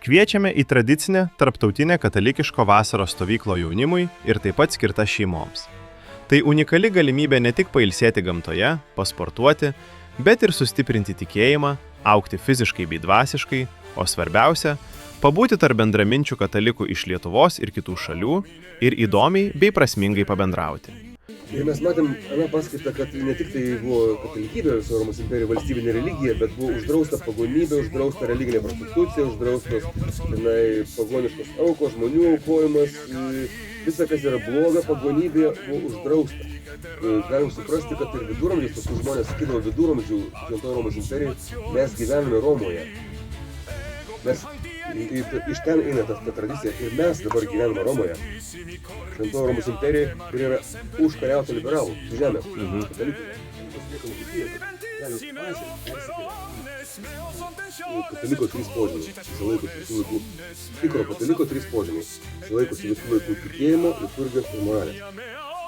Kviečiame į tradicinę tarptautinę katalikiško vasaros stovyklo jaunimui ir taip pat skirta šeimoms. Tai unikali galimybė ne tik pailsėti gamtoje, pasportuoti, bet ir sustiprinti tikėjimą, augti fiziškai bei dvasiškai, o svarbiausia – pabūti tarp bendraminčių katalikų iš Lietuvos ir kitų šalių ir įdomiai bei prasmingai pabendrauti. Ir mes matėm aną paskaitą, kad ne tik tai buvo katalikybė viso Romos imperijos valstybinė religija, bet buvo uždrausta pagonybė, uždrausta religinė prostitucija, uždraustos pagoniškos aukos, žmonių aukojimas, visa, kas yra bloga, pagonybė buvo uždrausta. Galim suprasti, kad ir viduramžiais, paskui žmonės sakydavo viduramžių Šventojo Romos imperijai, mes gyvename Romoje. Iš ten eina ta tradicija ir mes dabar gyvename Romoje. Šventojo Romos imperija, kuri yra užkariauta liberalų su žemė. Kataliko trys požymiai. Tikro kataliko trys požymiai. Išsilaikosi visų laikų tikėjimo, liturgijos ir moralės.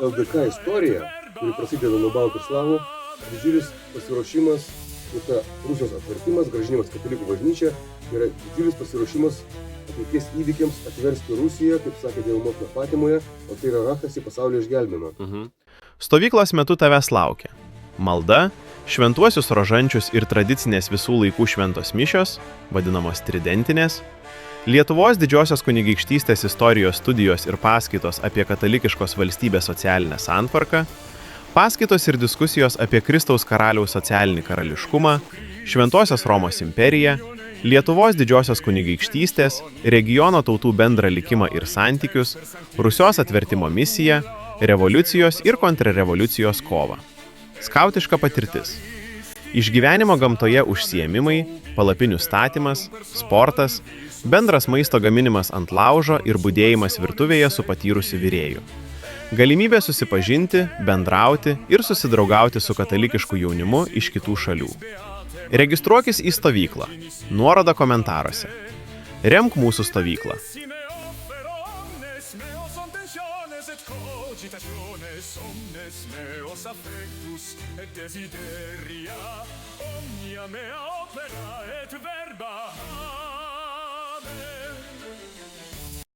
LDK istorija, kuri prasideda nuo baltų ir slavų, didžiulis pasiruošimas, Rusijos atvertimas, grąžinimas katalikų bažnyčią, yra didžiulis pasiruošimas ateities įvykiams atversti Rusiją, kaip sakė Dievo motina Fatimoje, o tai yra raktas į pasaulio išgelbėjimą. Stovyklos metu tavęs laukia malda, šventuosius rožančius ir tradicinės visų laikų šventos mišios, vadinamos tridentinės, Lietuvos didžiosios kunigaikštystės istorijos studijos ir paskaitos apie katalikiškos valstybės socialinę santvarką, paskaitos ir diskusijos apie Kristaus karaliaus socialinį karališkumą, Šventosios Romos imperiją, Lietuvos didžiosios kunigaikštystės, regiono tautų bendrą likimą ir santykius, Rusios atvertimo misiją, revoliucijos ir kontrrevoliucijos kovą. Skautiška patirtis. Išgyvenimo gamtoje užsiėmimai, palapinių statymas, sportas, bendras maisto gaminimas ant laužo ir budėjimas virtuvėje su patyrusiu virėju. Galimybė susipažinti, bendrauti ir susidraugauti su katalikišku jaunimu iš kitų šalių. Registruokis į stovyklą. Nuoroda komentaruose. Remk mūsų stovyklą.